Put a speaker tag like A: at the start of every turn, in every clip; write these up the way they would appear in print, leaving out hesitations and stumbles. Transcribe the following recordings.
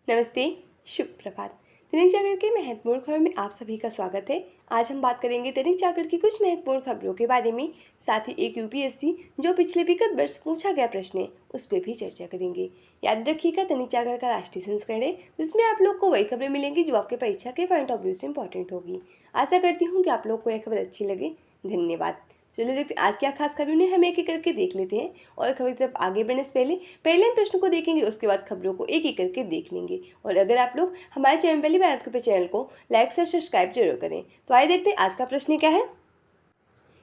A: नमस्ते, शुभ प्रभात। दैनिक जागरण के महत्वपूर्ण खबर में आप सभी का स्वागत है। आज हम बात करेंगे दैनिक जागरण की कुछ महत्वपूर्ण खबरों के बारे में। साथ ही एक यूपीएससी जो पिछले विगत वर्ष पूछा गया प्रश्न है उस पर भी चर्चा करेंगे। याद रखिएगा, दैनिक जागरण का राष्ट्रीय संस्करण है जिसमें आप लोग को वही खबरें मिलेंगी जो आपके परीक्षा के पॉइंट ऑफ व्यू से इंपॉर्टेंट होगी। आशा करती हूँ कि आप लोग को यह खबर अच्छी लगे। धन्यवाद। चलिए देखते आज क्या खास खबरों ने हम एक एक करके देख लेते हैं। और खबर की तरफ आगे बढ़ने से पहले हम प्रश्न को देखेंगे, उसके बाद खबरों को एक एक करके देख लेंगे। और अगर आप लोग हमारे चैनल पहली बार आते हैं, चैनल को लाइक से सब्सक्राइब जरूर करें। तो आइए देखते हैं आज का प्रश्न क्या है।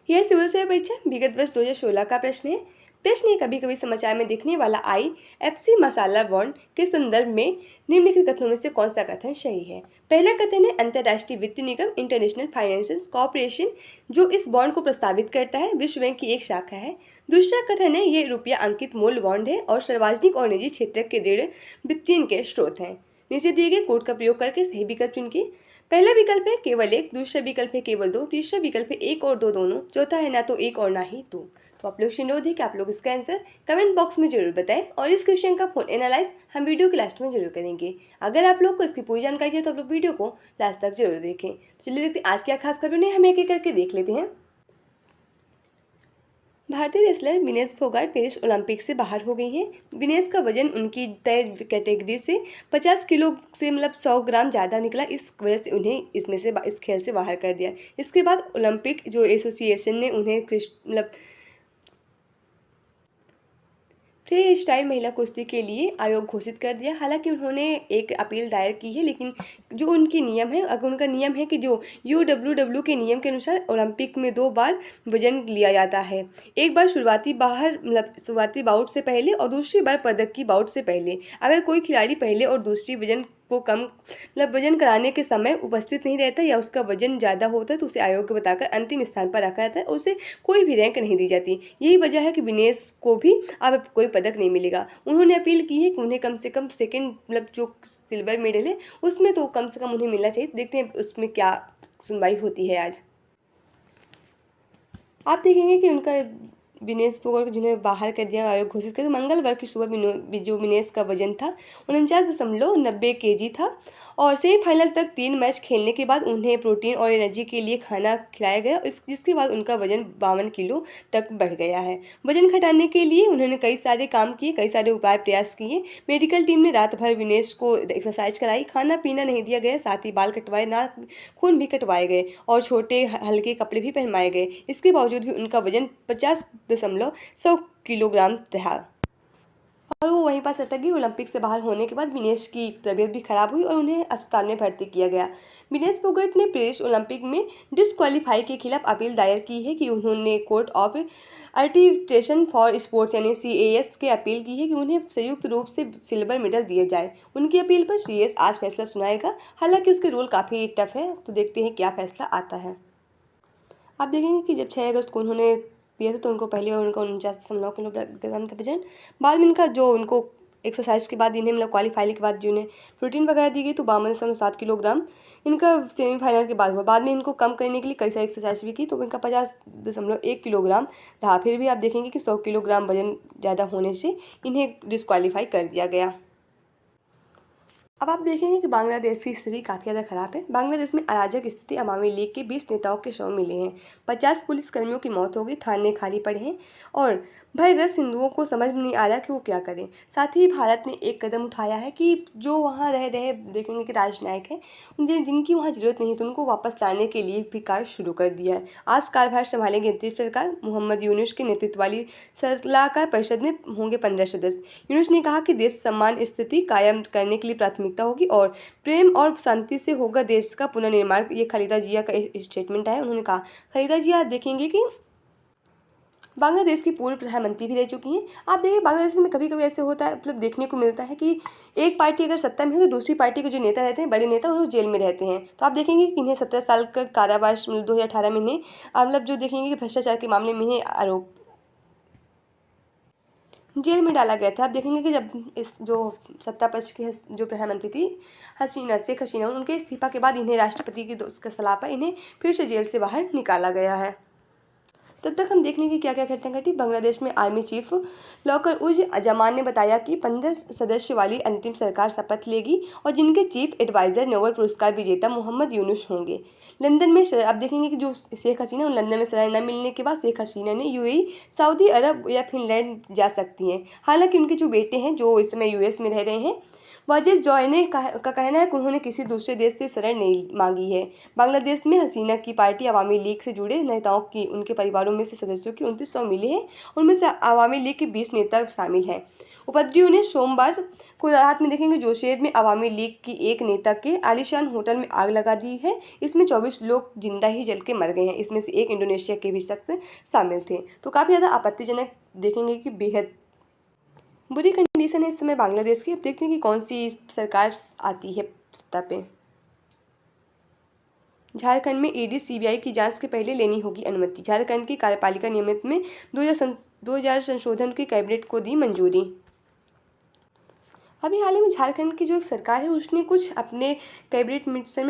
A: यह सिविल सेवा परीक्षा विगत वर्ष 2016 का प्रश्न है। प्रश्न है, कभी कभी समाचार में दिखने वाला IFC मसाला बॉन्ड के संदर्भ में निम्नलिखित कथनों में से कौन सा कथन सही है। पहला कथन है, अंतर्राष्ट्रीय वित्तीय निगम इंटरनेशनल फाइनेंशियल कॉर्पोरेशन जो इस बॉन्ड को प्रस्तावित करता है विश्व बैंक की एक शाखा है। दूसरा कथन है, ये रुपया अंकित मूल्य बॉन्ड है और सार्वजनिक और निजी क्षेत्र के ऋण वित्तीय के स्रोत हैं। नीचे दिए गए कोड का प्रयोग करके सही विकल्प चुनिए। पहला विकल्प है केवल एक, दूसरा विकल्प है केवल दो, तीसरा विकल्प है एक और दो दोनों, चौथा है ना तो एक और ना ही दो। तो आप लोग से अनुरोध है कि आप लोग इसका आंसर कमेंट बॉक्स में जरूर बताएं और इस क्वेश्चन का फुल एनालाइज हम वीडियो के लास्ट में जरूर करेंगे। अगर आप लोग को इसकी पूरी जानकारी चाहिए तो आप लोग वीडियो को लास्ट तक जरूर देखें। चलिए देखते आज क्या खास खबरें हैं, हम एक एक करके देख लेते हैं। भारतीय wrestler Vinesh Phogat Paris Olympic से बाहर हो गई हैं। विनेश का वजन उनकी तय कैटेगरी से 50 किलो से 100 ग्राम ज़्यादा निकला। इस वजह से उन्हें इस खेल से बाहर कर दिया। इसके बाद ओलंपिक जो एसोसिएशन ने उन्हें फ्री स्टाइल महिला कुश्ती के लिए आयोग घोषित कर दिया। हालांकि उन्होंने एक अपील दायर की है, लेकिन जो उनके नियम है, अगर उनका नियम है कि जो UWW के नियम के अनुसार ओलंपिक में 2 बार वजन लिया जाता है, एक बार शुरुआती बाउट से पहले और दूसरी बार पदक की बाउट से पहले। अगर कोई खिलाड़ी पहले और दूसरी वजन को कम वजन कराने के समय उपस्थित नहीं रहता या उसका वजन ज़्यादा होता है तो उसे आयोग को बताकर अंतिम स्थान पर रखा जाता है, उसे कोई भी रैंक नहीं दी जाती। यही वजह है कि विनेश को भी अब कोई पदक नहीं मिलेगा। उन्होंने अपील की है कि उन्हें कम से कम सेकेंड जो सिल्वर मेडल है उसमें तो कम से कम उन्हें मिलना चाहिए। देखते हैं उसमें क्या सुनवाई होती है। आज आप देखेंगे कि उनका विनेश फोगाट जिन्हें बाहर कर दिया, आयोग घोषित कर मंगलवार की सुबह जो विनेश का वजन था 49.90 kg था। और सेमीफाइनल तक 3 मैच खेलने के बाद उन्हें प्रोटीन और एनर्जी के लिए खाना खिलाया गया, जिसके बाद उनका वजन 52 किलो तक बढ़ गया है। वजन घटाने के लिए उन्होंने कई सारे काम किए, कई सारे उपाय प्रयास किए। मेडिकल टीम ने रात भर विनेश को एक्सरसाइज कराई, खाना पीना नहीं दिया गया, साथ ही बाल कटवाए, नाखून भी कटवाए गए और छोटे हल्के कपड़े भी पहनवाए गए। इसके बावजूद भी उनका वजन 50.100 किलोग्राम रहा और वो वहीं पास अटक गई। ओलंपिक से बाहर होने के बाद विनेश की तबीयत भी खराब हुई और उन्हें अस्पताल में भर्ती किया गया। विनेश फोगाट ने पेरिस ओलंपिक में डिस्क्वालीफाई के खिलाफ अपील दायर की है कि उन्होंने court of arbitration for sports यानी CAS के अपील की है कि उन्हें संयुक्त रूप से सिल्वर मेडल दिए जाए। उनकी अपील पर CAS आज फैसला सुनाएगा। हालांकि उसके रूल काफ़ी टफ है, तो देखते हैं क्या फैसला आता है। आप देखेंगे कि जब 6 अगस्त को उन्होंने दिया था तो उनको पहली बार उनका 49.9 किलोग्राम था वजन। बाद में इनका जो उनको एक्सरसाइज के बाद इन्हें क्वालीफाई के बाद जो इन्हें प्रोटीन वगैरह दी गई तो 52.7 किलोग्राम इनका सेमीफाइनल के बाद हुआ। बाद में इनको कम करने के लिए कई सारी एक्सरसाइज भी की तो इनका 50.1 किलोग्राम रहा। फिर भी आप देखेंगे कि 100 किलोग्राम वजन ज़्यादा होने से इन्हें डिस्क्वालीफाई कर दिया गया। अब आप देखेंगे कि बांग्लादेश की स्थिति काफ़ी ज़्यादा खराब है। बांग्लादेश में अराजक स्थिति, अवामी लीग के 20 नेताओं के शव मिले हैं, 50 पुलिसकर्मियों की मौत हो गई, थाने खाली पड़े हैं और भयग्रस्त हिंदुओं को समझ में नहीं आ रहा कि वो क्या करें। साथ ही भारत ने एक कदम उठाया है कि जो वहाँ रह रहे देखेंगे कि राजनायक हैं जिनकी वहाँ ज़रूरत नहीं है तो उनको वापस लाने के लिए भी कार्य शुरू कर दिया है। आज कार्यभार संभालेंगे नीतीश सरकार। मोहम्मद यूनुस के नेतृत्व वाली सलाहकार परिषद में होंगे 15 सदस्य। यूनुस ने कहा कि देश सम्मान स्थिति कायम करने के लिए प्राथमिकता होगी और प्रेम और शांति से होगा देश का पुनर्निर्माण। ये खालिदा जिया का स्टेटमेंट है। उन्होंने कहा, खालिदा जिया देखेंगे कि बांग्लादेश की पूर्व प्रधानमंत्री भी रह चुकी हैं। आप देखिए बांग्लादेश में कभी कभी ऐसे होता है, देखने को मिलता है कि एक पार्टी अगर सत्ता में है तो दूसरी पार्टी के जो नेता रहते हैं, बड़े नेता, उन्हें जेल में रहते हैं। तो आप देखेंगे कि इन्हें 17 साल का कारावास 2018 में इन्हें जो देखेंगे कि भ्रष्टाचार के मामले में इन्हें आरोप जेल में डाला गया था। आप देखेंगे कि जब इस जो सत्ता पक्ष की जो प्रधानमंत्री थी शेख हसीना, उनके इस्तीफा के बाद इन्हें राष्ट्रपति की सलाह पर इन्हें फिर से जेल से बाहर निकाला गया है। तब तक हम देख लें कि क्या क्या घटना घटी। बांग्लादेश में आर्मी चीफ लौकर उज जमान ने बताया कि 15 सदस्य वाली अंतिम सरकार शपथ लेगी और जिनके चीफ एडवाइजर नोबेल पुरस्कार विजेता मोहम्मद यूनुस होंगे। लंदन में अब देखेंगे कि जो शेख हसीना लंदन में शरण न मिलने के बाद शेख हसीना ने यूएई, सऊदी अरब या फिनलैंड जा सकती हैं। हालांकि उनके जो बेटे हैं जो इस समय यूएस में रह रहे हैं, वाजिद जॉय का कहना है कि उन्होंने किसी दूसरे देश से शरण नहीं मांगी है। बांग्लादेश में हसीना की पार्टी अवामी लीग से जुड़े नेताओं की उनके परिवारों में से सदस्यों की 2900 मिले हैं। उनमें से अवामी लीग के 20 नेता शामिल हैं। उपद्रवियों ने सोमवार को रात में देखेंगे जोशेर में अवामी लीग की एक नेता के आलीशान होटल में आग लगा दी है। इसमें 24 लोग जिंदा ही जल के मर गए हैं। इसमें से एक इंडोनेशिया के भी शख्स शामिल थे। तो काफ़ी ज़्यादा आपत्तिजनक देखेंगे कि बेहद बुरी कंडीशन है इस समय बांग्लादेश की। अब देखते हैं कि कौन सी सरकार आती है सत्ता पे। झारखंड में ईडी सीबीआई की जांच के पहले लेनी होगी अनुमति। झारखंड की कार्यपालिका नियमित में 2000 संशोधन की कैबिनेट को दी मंजूरी। अभी हाल ही में झारखंड की जो एक सरकार है उसने कुछ अपने कैबिनेट मिशन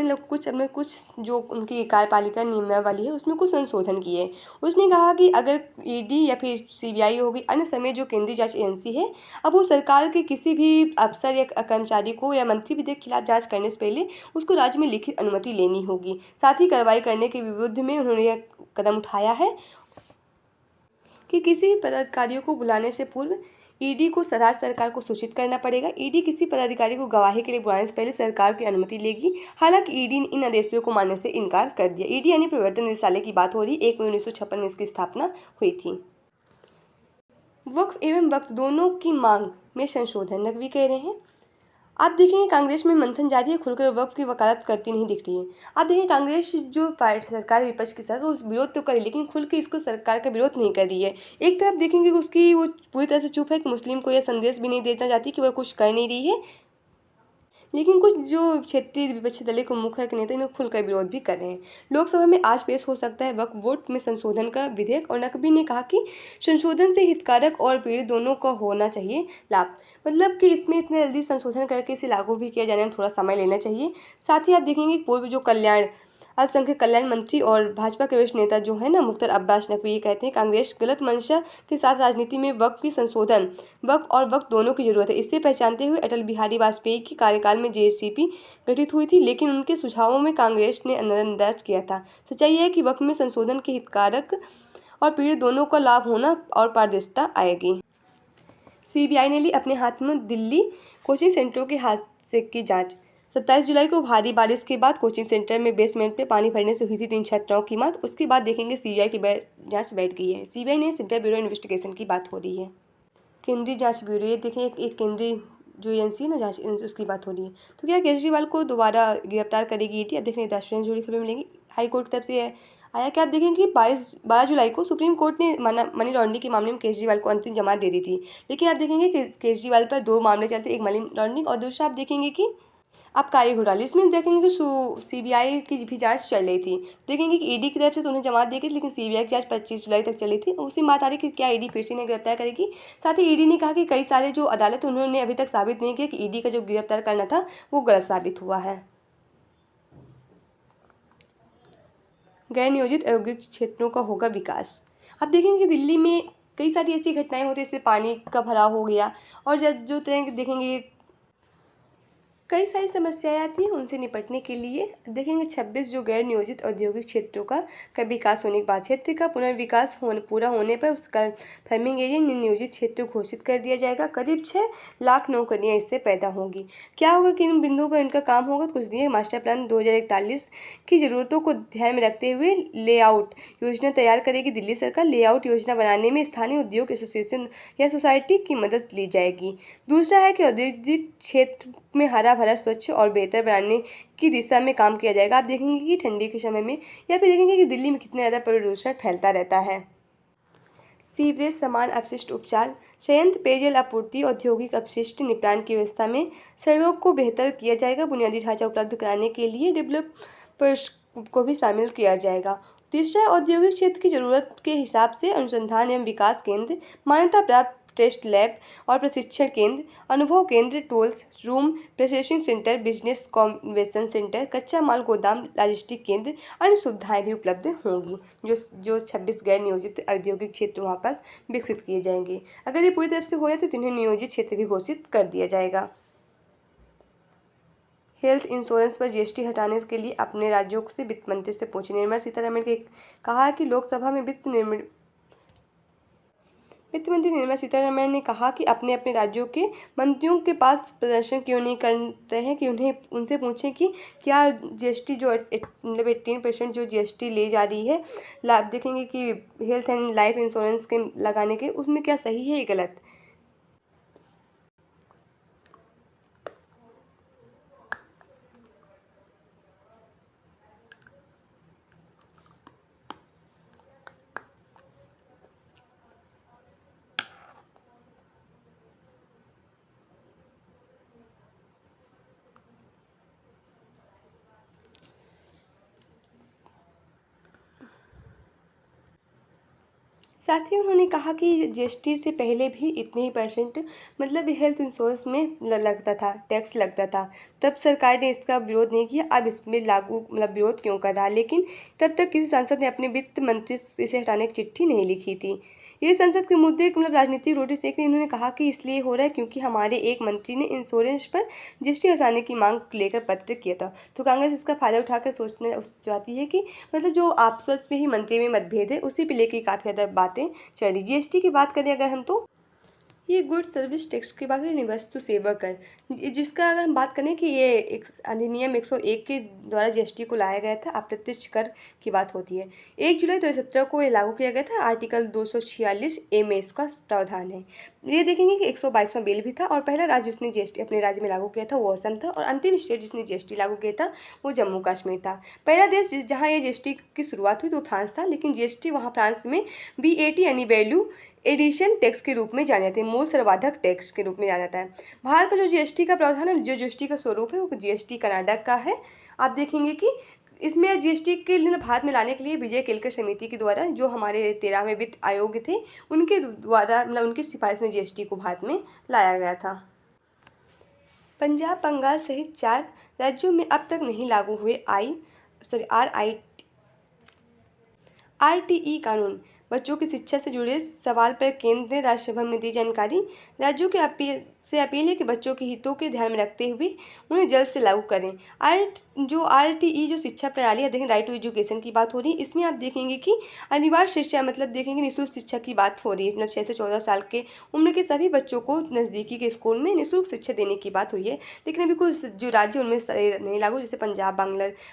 A: में कुछ जो उनकी कार्यपालिका नियमावली है उसमें कुछ संशोधन किए। उसने कहा कि अगर ईडी या फिर सीबीआई होगी अन्य समय जो केंद्रीय जांच एजेंसी है, अब वो सरकार के किसी भी अफसर या कर्मचारी को या मंत्री विधि के खिलाफ जाँच करने से पहले उसको राज्य में लिखित अनुमति लेनी होगी। साथ ही कार्रवाई करने के विरुद्ध में उन्होंने यह कदम उठाया है कि किसी भी पदाधिकारियों को बुलाने से पूर्व ईडी को राज्य सरकार को सूचित करना पड़ेगा। ईडी किसी पदाधिकारी को गवाही के लिए बुलाने से पहले सरकार की अनुमति लेगी। हालांकि ईडी ने इन आदेशों को मानने से इनकार कर दिया। ईडी यानी प्रवर्तन निदेशालय की बात हो रही। 1 मई 1956 में इसकी स्थापना हुई थी। वक्फ एवं वक्फ दोनों की मांग में संशोधन, नकवी कह रहे हैं। आप देखेंगे कांग्रेस में मंथन जारी है, खुलकर वक्फ की वकालत करती नहीं दिख रही है। आप देखेंगे कांग्रेस जो पार्टी सरकार विपक्ष के साथ वो विरोध तो करे लेकिन खुल के इसको सरकार का विरोध नहीं कर रही है। एक तरफ देखेंगे कि उसकी वो पूरी तरह से चुप है कि मुस्लिम को यह संदेश भी नहीं देना चाहती कि वह कुछ कर नहीं रही है, लेकिन कुछ जो क्षेत्रीय विपक्षी दलों को मुख्य नेता इन्हें खुलकर विरोध भी कर रहे हैं। लोकसभा में आज पेश हो सकता है वक्फ बोर्ड में संशोधन का विधेयक और नकवी ने कहा कि संशोधन से हितधारक और पीड़ित दोनों को होना चाहिए लाभ। मतलब कि इसमें इतने जल्दी संशोधन करके इसे लागू भी किया जाने में थोड़ा समय लेना चाहिए। साथ ही आप देखेंगे पूर्व जो अल्पसंख्यक कल्याण मंत्री और भाजपा के वरिष्ठ नेता जो है ना मुख्तार अब्बास नकवी ये कहते हैं कांग्रेस गलत मंशा के साथ राजनीति में वक्फ की संशोधन, वक्फ और वक्फ दोनों की जरूरत है। इससे पहचानते हुए अटल बिहारी वाजपेयी की कार्यकाल में जेएसीपी गठित हुई थी, लेकिन उनके सुझावों में कांग्रेस ने नजरअंदाज किया था। सच्चाई है कि वक्फ में संशोधन के हितधारक और पीड़ित दोनों का लाभ होना और पारदर्शिता आएगी। सीबीआई ने ली अपने हाथ में दिल्ली कोचिंग सेंटरों के हादसे की जांच। 27 जुलाई को भारी बारिश के बाद कोचिंग सेंटर में बेसमेंट में पानी भरने से हुई थी 3 छात्राओं की मौत। उसके बाद देखेंगे सीबीआई की जांच बैठ गई है। सीबीआई ने सेंट्रल ब्यूरो इन्वेस्टिगेशन की बात हो रही है। केंद्रीय जांच ब्यूरो ये देखें एक केंद्रीय जो एजेंसी है ना जांच एजेंसी उसकी बात हो रही है। तो क्या केजरीवाल को दोबारा गिरफ्तार करेगी ईडी? अब देखने 10 ट्रेन जुड़ी खबरें मिलेंगी। हाई कोर्ट की तरफ से आया कि आप देखेंगे कि 12 जुलाई को सुप्रीम कोर्ट ने मनी लॉन्ड्रिंग के मामले में केजरीवाल को अंतिम जमानत दे दी थी, लेकिन आप देखेंगे कि केजरीवाल पर 2 मामले चलते, एक मनी लॉन्ड्रिंग और दूसरा आप देखेंगे कि आबकारी घोटाले। इसमें देखेंगे कि सीबीआई की भी जांच चल रही थी। देखेंगे कि ईडी की तरफ से तो उन्हें जमानत दी गई, लेकिन सीबीआई की जांच 25 जुलाई तक चली थी। उसी बात आ रही कि क्या ईडी फिर से इन्हें गिरफ्तार करेगी। साथ ही ईडी ने कहा कि कई सारे जो अदालत उन्होंने अभी तक साबित नहीं किया कि ईडी का जो गिरफ्तार करना था वो गलत साबित हुआ है। गैर नियोजित औद्योगिक क्षेत्रों का होगा विकास। आप देखेंगे कि दिल्ली में कई सारी ऐसी घटनाएं होती हैं, जैसे पानी का भराव हो गया और जो तरह देखेंगे कई सारी समस्याएं आती हैं, उनसे निपटने के लिए देखेंगे 26 जो गैर नियोजित औद्योगिक क्षेत्रों का विकास होने के बाद क्षेत्र का पुनर्विकास पूरा होने पर उसका फार्मिंग एरिया नियोजित क्षेत्र घोषित कर दिया जाएगा। करीब 6 लाख नौकरियां इससे पैदा होंगी। क्या होगा कि इन बिंदुओं पर इनका काम होगा, कुछ दिए मास्टर प्लान 2041 की ज़रूरतों को ध्यान में रखते हुए लेआउट योजना तैयार करेगी दिल्ली सरकार। लेआउट योजना बनाने में स्थानीय उद्योग एसोसिएशन या सोसाइटी की मदद ली जाएगी। दूसरा है कि औद्योगिक क्षेत्र में हरा भरा स्वच्छ और बेहतर बनाने की दिशा में काम किया जाएगा। आप देखेंगे कि ठंडी के समय में या फिर देखेंगे कि दिल्ली में कितना ज़्यादा प्रदूषण फैलता रहता है। सीवरेज समान अपशिष्ट उपचार संयंत्र पेयजल आपूर्ति औद्योगिक अपशिष्ट निपटान की व्यवस्था में सहयोग को बेहतर किया जाएगा। बुनियादी ढांचा उपलब्ध कराने के लिए डेवलपर्स को भी शामिल किया जाएगा। तीसरा औद्योगिक क्षेत्र की जरूरत के हिसाब से अनुसंधान एवं विकास केंद्र मान्यता प्राप्त टेस्ट लैब और प्रशिक्षण केंद्र, अनुभव केंद्र, tools room, processing centre, business convention centre, कच्चा माल गोदाम, लॉजिस्टिक केंद्र, अन्य सुविधाएं भी उपलब्ध होंगी। जो 26 गैर नियोजित औद्योगिक क्षेत्र वहाँ पास विकसित किए जाएंगे। अगर ये पूरी तरफ से हो जाए तो इन्हें नियोजित क्षेत्र भी घोषित कर दिया जाएगा। हेल्थ इंश्योरेंस पर जीएसटी हटाने के लिए अपने राज्यों से वित्त मंत्री से पूछे। निर्मला सीतारमण ने कहा कि लोकसभा में वित्त मंत्री निर्मला सीतारमण ने कहा कि अपने अपने राज्यों के मंत्रियों के पास प्रदर्शन क्यों नहीं करते हैं कि उनसे पूछें कि क्या जीएसटी जो मतलब 18% जो जीएसटी ले जा रही है, लाभ देखेंगे कि हेल्थ एंड लाइफ इंश्योरेंस के लगाने के, उसमें क्या सही है या गलत। साथ ही उन्होंने कहा कि जीएसटी से पहले भी इतने ही परसेंट मतलब हेल्थ इंश्योरेंस में लगता था, टैक्स लगता था, तब सरकार ने इसका विरोध नहीं किया। अब इसमें लागू मतलब विरोध क्यों कर रहा, लेकिन तब तक किसी सांसद ने अपने वित्त मंत्री से इसे हटाने की चिट्ठी नहीं लिखी थी। ये संसद के मुद्दे मतलब राजनीतिक रोटी सेक रही। इन्होंने कहा कि इसलिए हो रहा है क्योंकि हमारे एक मंत्री ने इंश्योरेंस पर जीएसटी हटाने की मांग लेकर पत्र किया था। तो कांग्रेस इसका फायदा उठाकर सोचने चाहती है कि मतलब जो आपस में ही मंत्री में मतभेद है उसी पे लेकर काफ़ी ज़्यादा बातें चल रही। जीएसटी की बात करें अगर हम तो ये गुड सर्विस टैक्स की बात है, वस्तु सेवा कर, जिसका अगर हम बात करें कि ये एक अधिनियम 101 के द्वारा जीएसटी को लाया गया था, अप्रत्यक्ष कर की बात होती है। 1 जुलाई 2017 को ये लागू किया गया था। आर्टिकल 246A में इसका प्रावधान है। ये देखेंगे कि 122वां बिल भी था और पहला राज्य जिसने जीएसटी अपने राज्य में लागू किया था वो असम था और अंतिम स्टेट जिसने जीएसटी लागू किया था वो जम्मू कश्मीर था। पहला देश जहाँ ये जीएसटी की शुरुआत हुई तो फ्रांस था, लेकिन जीएसटी वहाँ फ्रांस में VAT यानी वैल्यू एडिशन टैक्स के रूप में जाना जाता है, मूल सर्वाधक टैक्स के रूप में जाना जाता है। भारत का जो जीएसटी का प्रावधान है, जो जीएसटी का स्वरूप है वो जीएसटी कर्नाटक का है। आप देखेंगे कि इसमें जीएसटी के लिए भारत में लाने के लिए विजय केलकर समिति के द्वारा जो हमारे 13वें वित्त आयोग थे उनके द्वारा मतलब उनकी सिफारिश में जीएसटी को भारत में लाया गया था। पंजाब, बंगाल सहित 4 राज्यों में अब तक नहीं लागू हुए RTE कानून। बच्चों की शिक्षा से जुड़े सवाल पर केंद्र ने राज्यसभा में दी जानकारी। राज्यों के अपील है कि बच्चों के हितों के ध्यान में रखते हुए उन्हें जल्द से लागू करें। RTE जो शिक्षा प्रणाली है, देखें राइट टू एजुकेशन की बात हो रही है। इसमें आप देखेंगे कि अनिवार्य शिक्षा मतलब देखेंगे निःशुल्क शिक्षा की बात हो रही है। मतलब 6 से 14 साल के उम्र के सभी बच्चों को नज़दीकी के स्कूल में निःशुल्क शिक्षा देने की बात हुई है। लेकिन अभी कुछ जो राज्य उनमें नहीं लागू, जैसे पंजाब,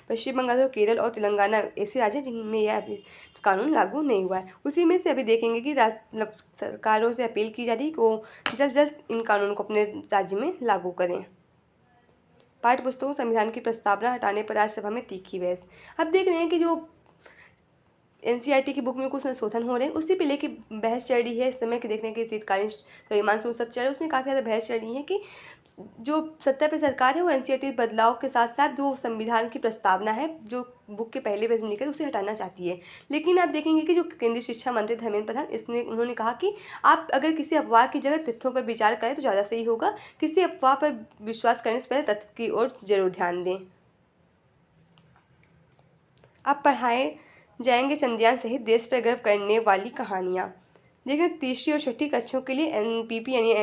A: पश्चिम बंगाल, केरल और तेलंगाना ऐसे राज्य जिनमें यह कानून लागू नहीं हुआ है। उसी में से अभी देखेंगे कि मतलब सरकारों से अपील की जा रही है कि वो जल्द जल्द इन कानूनों को अपने राज्य में लागू करें। पाठ्य पुस्तकों संविधान की प्रस्तावना हटाने पर राज्यसभा में तीखी बहस। अब देख रहे हैं कि जो NCERT की बुक में कुछ संशोधन हो रहे हैं, उसी पे लेके बहस चल रही है इस समय कि देखने के शीतकालीन तो हिमांशु सत्र चल रहा है, उसमें काफ़ी ज़्यादा बहस चल रही है कि जो सत्ता पे सरकार है वो NCERT बदलाव के साथ साथ जो संविधान की प्रस्तावना है जो बुक के पहले पेज में लिखा है उसे हटाना चाहती है। लेकिन आप देखेंगे कि जो केंद्रीय शिक्षा मंत्री धर्मेंद्र प्रधान उन्होंने कहा कि आप अगर किसी अफवाह की जगह तथ्यों पर विचार करें तो ज़्यादा सही होगा। किसी अफवाह पर विश्वास करने से पहले तथ्य की ओर जरूर ध्यान दें। अब पढ़ाए जाएंगे चंद्रयान सहित देश पर गर्व करने वाली कहानियाँ। देखें तीसरी और छठी कक्षाओं के लिए NPP यानी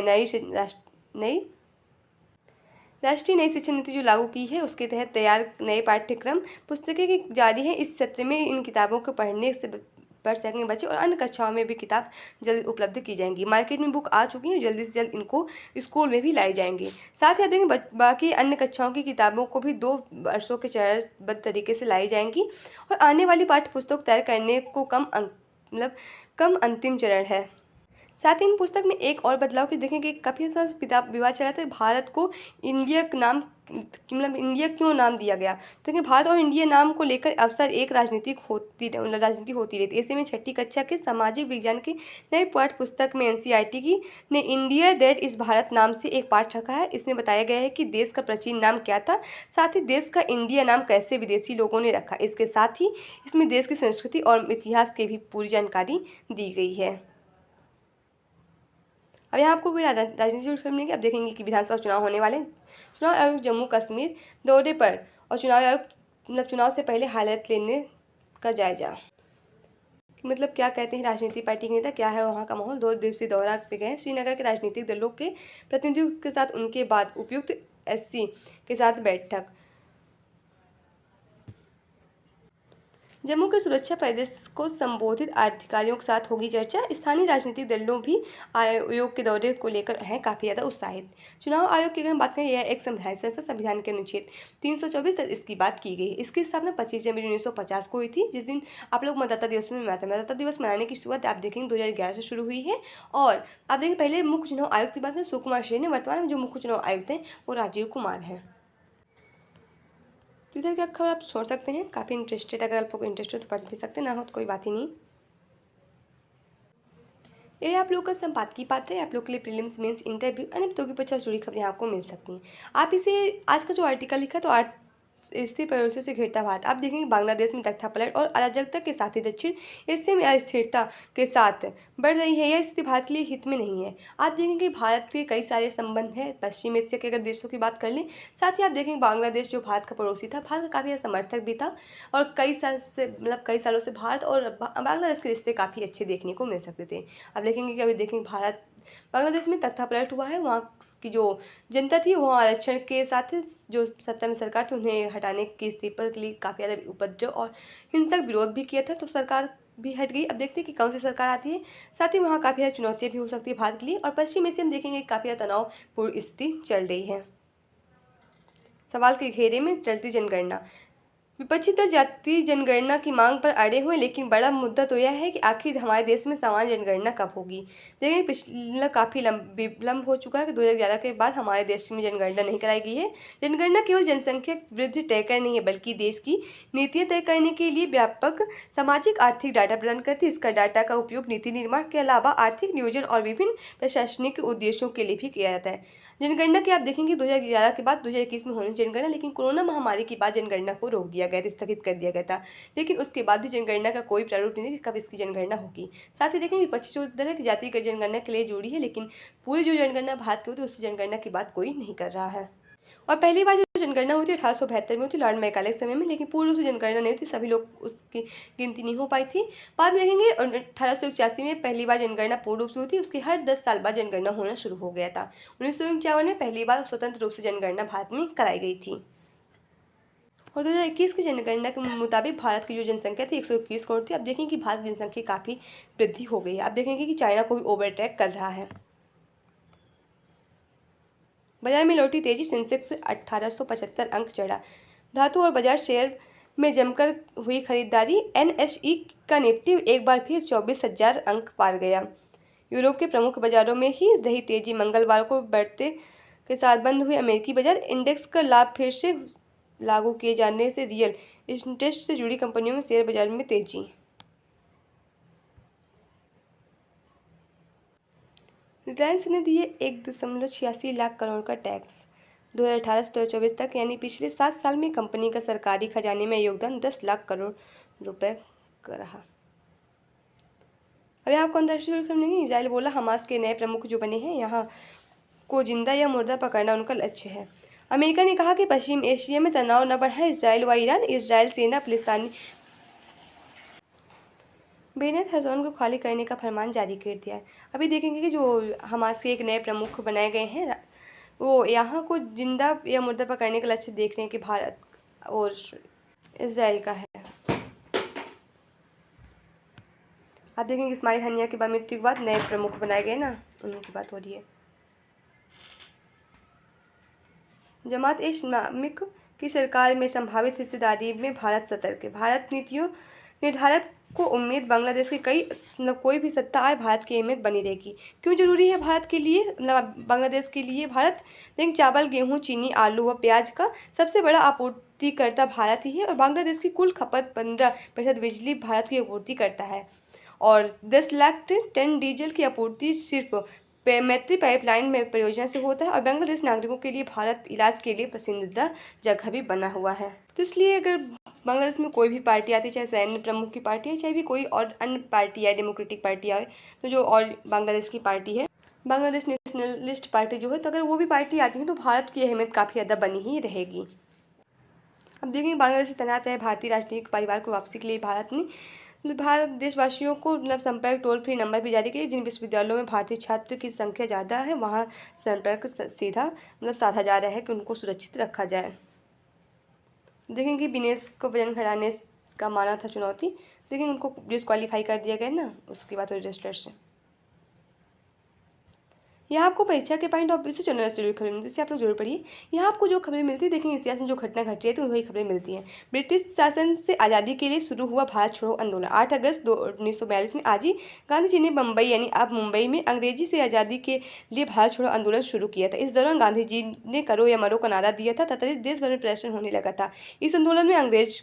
A: राष्ट्रीय नई शिक्षा नीति जो लागू की है उसके तहत तैयार नए पाठ्यक्रम पुस्तकें की जारी है। इस सत्र में इन किताबों को पढ़ने से पढ़ सकेंगे बच्चे और अन्य कक्षाओं में भी किताब जल्द उपलब्ध की जाएंगी। मार्केट में बुक आ चुकी हैं, जल्दी से जल्द इनको स्कूल में भी लाई जाएंगी। साथ ही आप देखेंगे बाकी अन्य कक्षाओं की किताबों को भी 2 वर्षों के चरणबद्ध तरीके से लाई जाएंगी और आने वाली पाठ्य पुस्तक तैयार करने को कम अंतिम चरण है। साथ ही इन पुस्तक में एक और बदलाव की देखेंगे काफ़ी सारा किताब विवाद चला था भारत को इंडिया नाम मतलब इंडिया क्यों नाम दिया गया। तो देखिए भारत और इंडिया नाम को लेकर अक्सर एक राजनीति होती रहती है। ऐसे में छठी कक्षा के सामाजिक विज्ञान के नए पाठ्य पुस्तक में NCERT की ने इंडिया दैट इस भारत नाम से एक पाठ रखा है। इसमें बताया गया है कि देश का प्राचीन नाम क्या था, साथ ही देश का इंडिया नाम कैसे विदेशी लोगों ने रखा। इसके साथ ही इसमें देश की संस्कृति और इतिहास की भी पूरी जानकारी दी गई है। अब यहाँ आपको कोई राजनीति से जुड़ी मिलेगी। अब देखेंगे कि विधानसभा चुनाव होने वाले हैं। चुनाव आयोग जम्मू कश्मीर दौरे पर और चुनाव आयोग मतलब चुनाव से पहले हालत लेने का जायजा। मतलब क्या कहते हैं राजनीतिक पार्टी के नेता, क्या है वहाँ का माहौल। 2 दिवसीय दौरा पे गए श्रीनगर के राजनीतिक दलों के प्रतिनिधियों के साथ, उनके बाद उपायुक्त एससी के साथ बैठक। जम्मू के सुरक्षा प्रदेश को संबोधित अधिकारियों के साथ होगी चर्चा। स्थानीय राजनीतिक दलों भी आयोग के दौरे को लेकर हैं काफ़ी ज़्यादा उत्साहित। चुनाव आयोग की अगर हम बात करें, यह एक संवैधानिक संस्था, संविधान के अनुच्छेद 324 तक इसकी बात की गई। इसकी स्थापना 25 जनवरी 1950 को हुई थी, जिस दिन आप लोग मतदाता दिवस में मनाते हैं। मतदाता दिवस मनाने की शुरुआत आप देखेंगे 2011 से शुरू हुई है। और आप देखेंगे पहले मुख्य चुनाव आयुक्त की बात करें सुकुमार सेन है, वर्तमान में जो मुख्य चुनाव आयुक्त हैं वो राजीव कुमार हैं। तो इधर क्या खबर आप छोड़ सकते हैं, काफ़ी इंटरेस्टेड, अगर आप लोग इंटरेस्टेड हो तो पढ़ भी सकते हैं, ना हो तो कोई बात ही नहीं। ये आप लोग का संपादकीय पात्र है। आप लोग के लिए प्रीलिम्स मेंस इंटरव्यू अन्य प्रतियोगी परीक्षा से जुड़ी खबरें आपको मिल सकती हैं। आप इसे आज का जो आर्टिकल लिखा तो स्थिर पड़ोसियों से घिरता भारत, आप देखेंगे बांग्लादेश में तख्तापलट और अराजकता के साथ ही दक्षिण एशिया में अस्थिरता के साथ बढ़ रही है। यह स्थिति भारत के लिए हित में नहीं है। आप देखेंगे भारत के कई सारे संबंध हैं पश्चिम एशिया के अगर देशों की बात कर लें। साथ ही आप देखेंगे बांग्लादेश जो भारत का पड़ोसी था, भारत का काफ़ी समर्थक भी था और कई सालों से भारत और बांग्लादेश के रिश्ते काफ़ी अच्छे देखने को मिल सकते थे। अब देखेंगे कि अभी देखेंगे भारत बांग्लादेश में तख्तापलट हुआ है, वहाँ की जो जनता थी वो आरक्षण के साथ जो सत्ता में सरकार थी उन्हें हटाने की स्थिति पर के लिए काफ़ी ज़्यादा उपद्रव और हिंसक विरोध भी किया था, तो सरकार भी हट गई। अब देखते हैं कि कौन सी सरकार आती है। साथ ही वहाँ काफ़ी ज़्यादा चुनौतियाँ भी हो सकती है भारत के लिए। और पश्चिम एशिया में देखेंगे काफ़ी ज़्यादा तनावपूर्ण स्थिति चल रही है। सवाल के घेरे में चलती जनगणना। विपक्षी दल जातीय जनगणना की मांग पर अड़े हुए, लेकिन बड़ा मुद्दा तो यह है कि आखिर हमारे देश में सामान्य जनगणना कब होगी। देखिए पिछला काफ़ी विलम्ब हो चुका है कि 2011 के बाद हमारे देश में जनगणना नहीं कराई गई है। जनगणना केवल जनसंख्या वृद्धि तय करनी है, बल्कि देश की नीतियाँ तय करने के लिए व्यापक सामाजिक आर्थिक डाटा प्रदान करती है। इसका डाटा का उपयोग नीति निर्माण के अलावा आर्थिक नियोजन और विभिन्न प्रशासनिक उद्देश्यों के लिए भी किया जाता है। जनगणना की आप देखेंगे 2011 के बाद 2021 में होनी जनगणना, लेकिन कोरोना महामारी के बाद जनगणना को रोक दिया गया था, स्थगित कर दिया गया था। लेकिन उसके बाद भी जनगणना का कोई प्रारूप नहीं है कि कब इसकी जनगणना होगी। साथ ही देखेंगे विपक्षी जो दल है कि जातिगत जनगणना के लिए जुड़ी है, लेकिन पूरी जो जनगणना भारत की होती है उस जनगणना की बात कोई नहीं कर रहा है। और पहली बार जो जनगणना हुई थी 1872 में हुई थी लॉर्ड मैकाले के समय में, लेकिन पूर्ण रूप से जनगणना नहीं हुई थी, सभी लोग उसकी गिनती नहीं हो पाई थी। बाद में देखेंगे 1881 में पहली बार जनगणना पूर्ण रूप से हुई थी, उसके हर 10 साल बाद जनगणना होना शुरू हो गया था। 1951 में पहली बार स्वतंत्र रूप से जनगणना भारत में कराई गई थी। और 2021 की जनगणना के मुताबिक भारत की जो जनसंख्या थी 121 करोड़ थी। अब देखेंगे कि भारत की जनसंख्या काफ़ी वृद्धि हो गई है। अब देखेंगे कि चाइना को भी ओवरटेक कर रहा है। बाजार में लौटी तेजी, सेंसेक्स 1875 अंक चढ़ा। धातु और बाजार शेयर में जमकर हुई खरीदारी। एनएसई का निफ्टी एक बार फिर 24,000 अंक पार गया। यूरोप के प्रमुख बाजारों में ही रही तेजी। मंगलवार को बढ़ते के साथ बंद हुए अमेरिकी बाजार। इंडेक्स का लाभ फिर से लागू किए जाने से रियल एस्टेट से जुड़ी कंपनियों में शेयर बाजार में तेजी। रिलायंस ने दिए 1.86 लाख करोड़ का टैक्स। 2018 से 2024 तक यानी पिछले 7 साल में कंपनी का सरकारी खजाने में योगदान 10 लाख करोड़ रुपए का रहा। अभी आपको अंतर्राष्ट्रीय खबर मिलेंगे। इजराइल बोला हमास के नए प्रमुख जो बने हैं यहाँ को जिंदा या मुर्दा पकड़ना उनका लक्ष्य है। अमेरिका ने कहा कि पश्चिम एशिया में तनाव न बढ़ाए इजराइल व ईरान। इजराइल सेना फिलिस्तीनी बेनेत हेज़ोन को खाली करने का फरमान जारी कर दिया है। अभी देखेंगे कि जो हमास के एक नए प्रमुख बनाए गए हैं वो यहाँ को जिंदा या मुर्दा पकड़ने का लक्ष्य देख रहे हैं कि भारत और इजराइल का है। आप देखेंगे इस्माइल हनिया की मृत्यु के बाद नए प्रमुख बनाए गए ना, उन्हीं की बात हो रही है। जमात ए इस्लामिक की सरकार में संभावित हिस्सेदारी में भारत सतर्क है। भारत नीतियों निर्धारक को उम्मीद बांग्लादेश के कोई भी सत्ता आए भारत की अहमियत बनी रहेगी। क्यों जरूरी है भारत के लिए बांग्लादेश के लिए भारत देखें चावल गेहूं चीनी आलू व प्याज का सबसे बड़ा आपूर्तिकर्ता भारत ही है और बांग्लादेश की कुल खपत 15% बिजली भारत की आपूर्ति करता है और 10 लाख टन डीजल की आपूर्ति सिर्फ मैत्री पाइपलाइन में परियोजना से होता है और बांग्लादेश नागरिकों के लिए भारत इलाज के लिए पसंदीदा जगह भी बना हुआ है। तो इसलिए अगर बांग्लादेश में कोई भी पार्टी आती है, चाहे सैन्य प्रमुख की पार्टी है, चाहे भी कोई और अन्य पार्टी आए, डेमोक्रेटिक पार्टी आए, तो जो और बांग्लादेश की पार्टी है बांग्लादेश नेशनलिस्ट पार्टी जो है, तो अगर वो भी पार्टी आती है तो भारत की अहमियत काफ़ी ज़्यादा बनी ही रहेगी। अब देखेंगे बांग्लादेश से तैनात है भारतीय राजनीतिक परिवार को वापसी के लिए भारत ने भारत देशवासियों को संपर्क टोल फ्री नंबर भी जारी किए। जिन विश्वविद्यालयों में भारतीय छात्र की संख्या ज़्यादा है वहाँ संपर्क सीधा साधा जा रहा है कि उनको सुरक्षित रखा जाए। देखेंगे विनेश को वजन घटाने का माना था चुनौती, लेकिन उनको डिस्क्वालीफाई कर दिया गया ना, उसके बाद रजिस्टर से। यहाँ आपको परीक्षा के पॉइंट ऑफ व्यू से जनरल से जुड़ी खबरें मिलती है, जिससे आप लोग जरूर पढ़िए। यहाँ आपको जो खबरें मिलती है, देखेंगे इतिहास में जो घटना घटी है तो वही खबरें मिलती हैं। ब्रिटिश शासन से आज़ादी के लिए शुरू हुआ भारत छोड़ो आंदोलन 8 अगस्त 1942 में आज ही गांधी जी ने बम्बई यानी अब मुंबई में अंग्रेजी से आज़ादी के लिए भारत छोड़ो आंदोलन शुरू किया था। इस दौरान गांधी जी ने करो या मरो का नारा दिया था तथा देश भर में प्रदर्शन होने लगा था। इस आंदोलन में अंग्रेज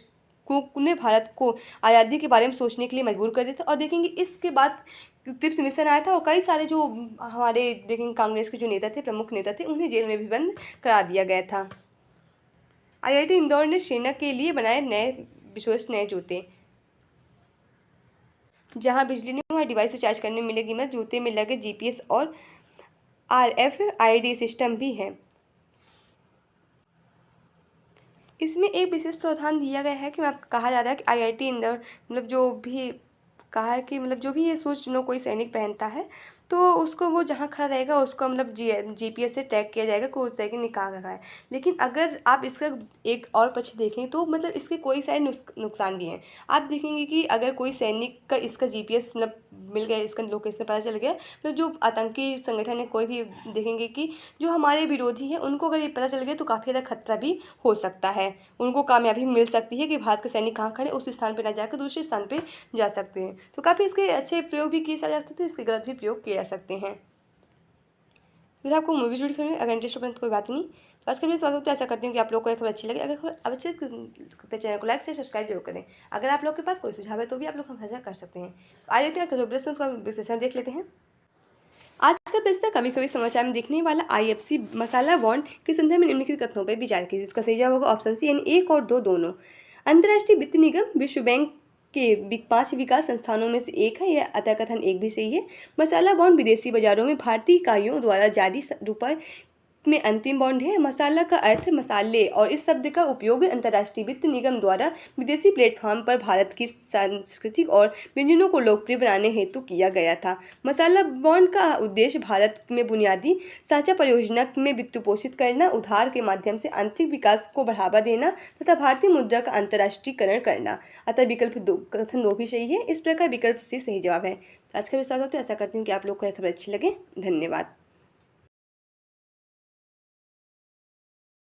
A: ने भारत को आज़ादी के बारे में सोचने के लिए मजबूर कर दिया था। और देखेंगे इसके बाद क्रिप्स मिशन आया था और कई सारे जो हमारे देखेंगे कांग्रेस के जो नेता थे, प्रमुख नेता थे, उन्हें जेल में भी बंद करा दिया गया था। IIT इंदौर ने सेना के लिए बनाए नए जूते। जहां बिजली नहीं वहाँ डिवाइस से चार्ज करने में मिलेगी मत। जूते में लगे GPS और RFID सिस्टम भी है। इसमें एक विशेष प्रावधान दिया गया है कि कहा जा रहा है कि IIT इंदौर जो भी कहा है कि जो भी ये शूज़ कोई सैनिक पहनता है तो उसको वो जहाँ खड़ा रहेगा उसको GPS से ट्रैक किया जाएगा कि उस सैनिक ने कहाँ रखा है। लेकिन अगर आप इसका एक और पक्ष देखें तो इसके कोई सारे नुकसान भी हैं। आप देखेंगे कि अगर कोई सैनिक का इसका GPS मिल गया, इसका लोकेशन पता चल गया, तो जो आतंकी संगठन है कोई भी देखेंगे कि जो हमारे विरोधी हैं उनको अगर ये पता चल गया तो काफ़ी ज़्यादा खतरा भी हो सकता है। उनको कामयाबी मिल सकती है कि भारत के सैनिक कहाँ खड़े, उस स्थान पर ना जाकर दूसरे स्थान पर जा सकते हैं। तो काफ़ी इसके अच्छे प्रयोग भी किए जा सकते हैं, इसके गलत भी प्रयोग किए जा सकते हैं। अगर आपको मूवी जुड़ी खबर अगर इंटरेस्ट हो तो कोई बात नहीं। तो आज के लिए स्वागत है, ऐसा करती हूँ कि आप लोग को खबर अच्छी लगे। अगर खबर अच्छी चैनल को लाइक से सब्सक्राइब जरूर करें। अगर आप लोग के पास कोई सुझाव है तो भी आप लोग हम साझा कर सकते हैं। तो आज देखते हैं प्रश्न उसका विश्लेषण देख लेते हैं। आज का प्रश्न कभी कभी समाचार में दिखने वाला IFC मसाला बॉन्ड के संदर्भ में निम्नलिखित कथनों पर विचार कीजिए। इसका सही जवाब होगा ऑप्शन सी यानी 1 और 2 दोनों। अंतर्राष्ट्रीय वित्त निगम विश्व बैंक के 5 विकास संस्थानों में से एक है, यह अतः कथन 1 भी सही है। मसाला बॉन्ड विदेशी बाजारों में भारतीय इकाइयों द्वारा जारी रुपये में अंतिम बॉन्ड है। मसाला का अर्थ मसाले और इस शब्द का उपयोग अंतर्राष्ट्रीय वित्त निगम द्वारा विदेशी प्लेटफॉर्म पर भारत की सांस्कृतिक और व्यंजनों को लोकप्रिय बनाने हेतु किया गया था। मसाला बॉन्ड का उद्देश्य भारत में बुनियादी साझा परियोजना में वित्त पोषित करना, उधार के माध्यम से आंतरिक विकास को बढ़ावा देना तथा भारतीय मुद्रा का अंतर्राष्ट्रीयकरण करना। अतः विकल्प कथन 2 भी सही है। इस प्रकार विकल्प C सही जवाब है। आज का विश्वास होता है, ऐसा करती हूँ कि आप लोग को यह खबर अच्छी लगे। धन्यवाद।